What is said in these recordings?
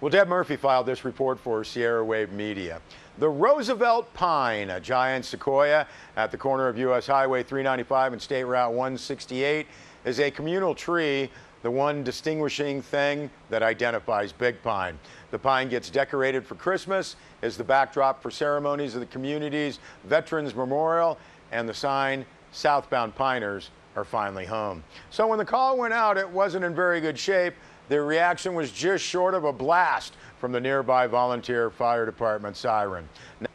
Well, Deb Murphy filed this report for Sierra Wave Media. The Roosevelt Pine, a giant sequoia at the corner of U.S. Highway 395 and State Route 168, is a communal tree, the one distinguishing thing that identifies Big Pine. The pine gets decorated for Christmas, is the backdrop for ceremonies of the community's Veterans Memorial, and the sign, Southbound Piners are finally home. So when the call went out, it wasn't in very good shape. The reaction was just short of a blast from the nearby volunteer fire department siren.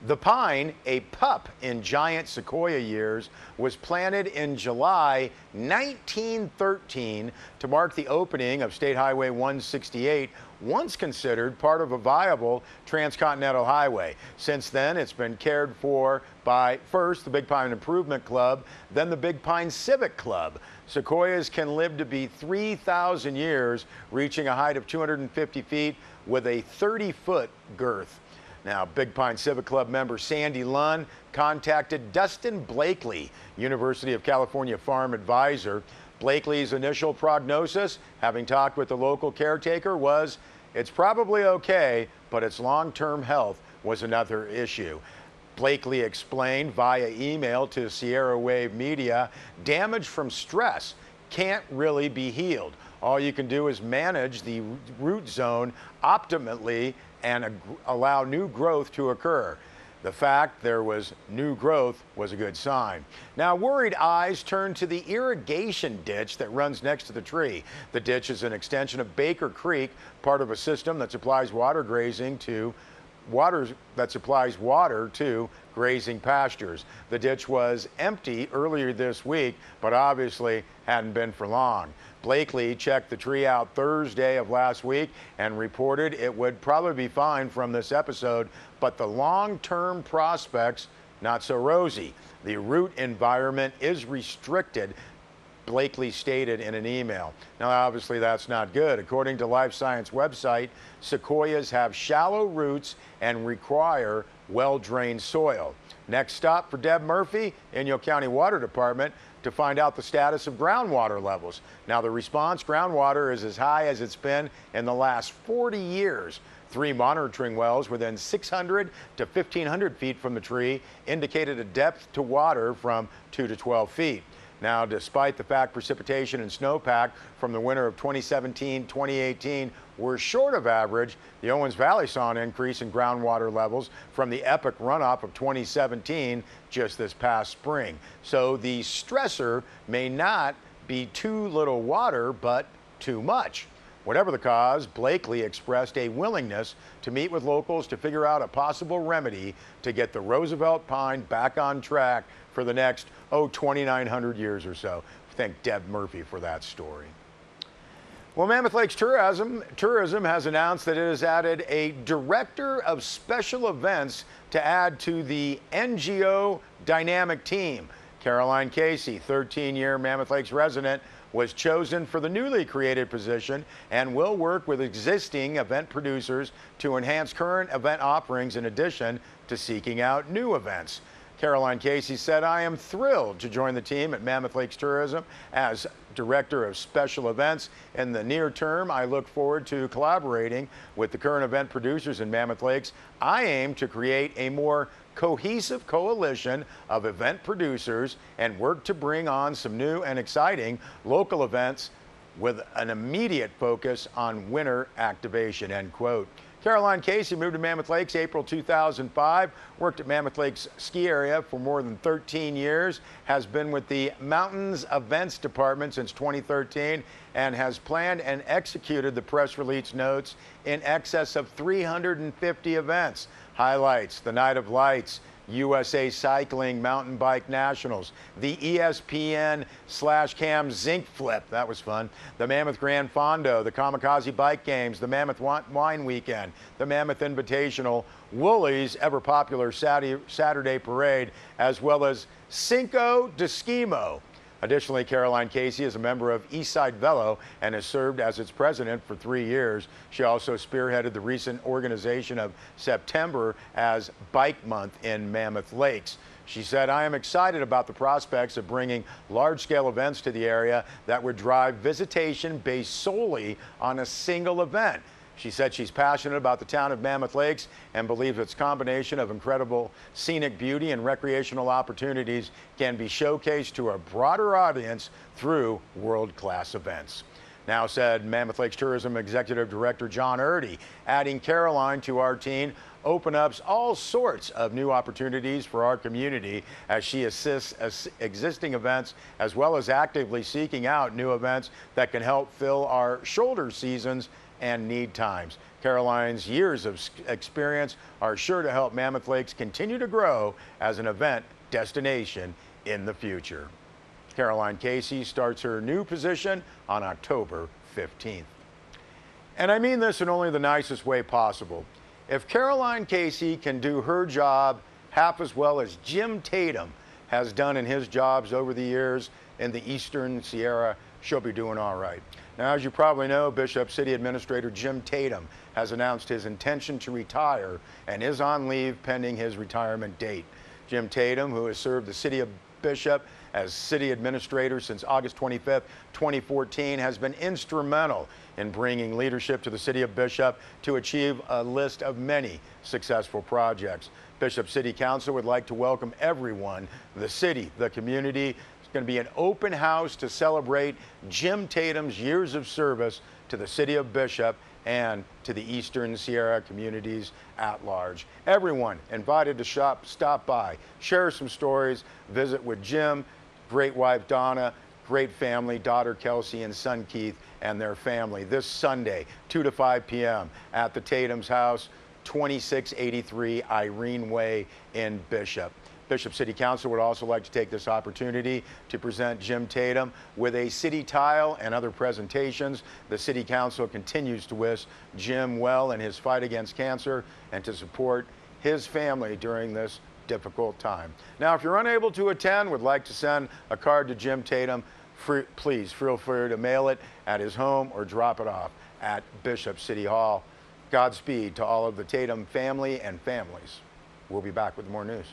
The pine, a pup in giant sequoia years, was planted in July 1913 to mark the opening of State Highway 168, once considered part of a viable transcontinental highway. Since then, it's been cared for by first the Big Pine Improvement Club, then the Big Pine Civic Club. Sequoias can live to be 3,000 years, reaching a height of 250 feet with a 30-foot girth. Now, Big Pine Civic Club member Sandy Lunn contacted Dustin Blakely, University of California farm advisor. Blakely's initial prognosis, having talked with the local caretaker, was it's probably okay, but its long-term health was another issue. Blakely explained via email to Sierra Wave Media, damage from stress can't really be healed. All you can do is manage the root zone optimally and allow new growth to occur. The fact there was new growth was a good sign. Now, worried eyes turn to the irrigation ditch that runs next to the tree. The ditch is an extension of Baker Creek, part of a system that supplies water to grazing pastures. The ditch was empty earlier this week, but obviously hadn't been for long. Blakely checked the tree out Thursday of last week and reported it would probably be fine from this episode, but the long-term prospects not so rosy. The root environment is restricted, Blakely stated in an email. Now, obviously, that's not good. According to Life Science website, sequoias have shallow roots and require well-drained soil. Next stop for Deb Murphy, Inyo County Water Department, to find out the status of groundwater levels. Now, the response groundwater is as high as it's been in the last 40 years. 3 monitoring wells within 600 to 1,500 feet from the tree indicated a depth to water from 2 to 12 feet. Now, despite the fact precipitation and snowpack from the winter of 2017-2018 were short of average, the Owens Valley saw an increase in groundwater levels from the epic runoff of 2017 just this past spring. So the stressor may not be too little water, but too much. Whatever the cause, Blakely expressed a willingness to meet with locals to figure out a possible remedy to get the Roosevelt Pine back on track for the next, 2,900 years or so. Thank Deb Murphy for that story. Well, Mammoth Lakes Tourism has announced that it has added a director of special events to add to the NGO dynamic team. Caroline Casey, 13-year Mammoth Lakes resident, was chosen for the newly created position and will work with existing event producers to enhance current event offerings in addition to seeking out new events. Caroline Casey said, "I am thrilled to join the team at Mammoth Lakes Tourism as Director of Special Events. In the near term, I look forward to collaborating with the current event producers in Mammoth Lakes. I aim to create a more cohesive coalition of event producers and work to bring on some new and exciting local events with an immediate focus on winter activation," end quote. Caroline Casey moved to Mammoth Lakes April 2005, worked at Mammoth Lakes ski area for more than 13 years, has been with the Mountains Events Department since 2013, and has planned and executed the press release notes in excess of 350 events. Highlights: the Night of Lights, USA Cycling Mountain Bike Nationals, the ESPN/Cam Zinc Flip, that was fun, the Mammoth Grand Fondo, the Kamikaze Bike Games, the Mammoth Wine Weekend, the Mammoth Invitational, Woolies' ever-popular Saturday Parade, as well as Cinco de Schimo. Additionally, Caroline Casey is a member of Eastside Velo and has served as its president for 3 years. She also spearheaded the recent organization of September as Bike Month in Mammoth Lakes. She said, "I am excited about the prospects of bringing large-scale events to the area that would drive visitation based solely on a single event. She said she's passionate about the town of Mammoth Lakes and believes its combination of incredible scenic beauty and recreational opportunities can be showcased to a broader audience through world-class events. Now said Mammoth Lakes Tourism Executive Director John Erdy, adding Caroline to our team open up all sorts of new opportunities for our community as she assists existing events as well as actively seeking out new events that can help fill our shoulder seasons and need times. Caroline's years of experience are sure to help Mammoth Lakes continue to grow as an event destination in the future. Caroline Casey starts her new position on October 15th. And I mean this in only the nicest way possible. If Caroline Casey can do her job half as well as Jim Tatum has done in his jobs over the years in the Eastern Sierra, she'll be doing all right. Now, as you probably know, Bishop City Administrator Jim Tatum has announced his intention to retire and is on leave pending his retirement date. Jim Tatum, who has served the City of Bishop as city administrator since August 25th, 2014, has been instrumental in bringing leadership to the City of Bishop to achieve a list of many successful projects. Bishop City Council would like to welcome everyone, the city, the community. It's going to be an open house to celebrate Jim Tatum's years of service to the City of Bishop and to the Eastern Sierra communities at large. Everyone invited to stop by, share some stories, visit with Jim, great wife Donna, great family, daughter Kelsey and son Keith and their family this Sunday, 2 to 5 p.m. at the Tatum's house, 2683 Irene Way in Bishop. Bishop City Council would also like to take this opportunity to present Jim Tatum with a city tile and other presentations. The City Council continues to wish Jim well in his fight against cancer and to support his family during this difficult time. Now, if you're unable to attend, would like to send a card to Jim Tatum, please feel free to mail it at his home or drop it off at Bishop City Hall. Godspeed to all of the Tatum family and families. We'll be back with more news.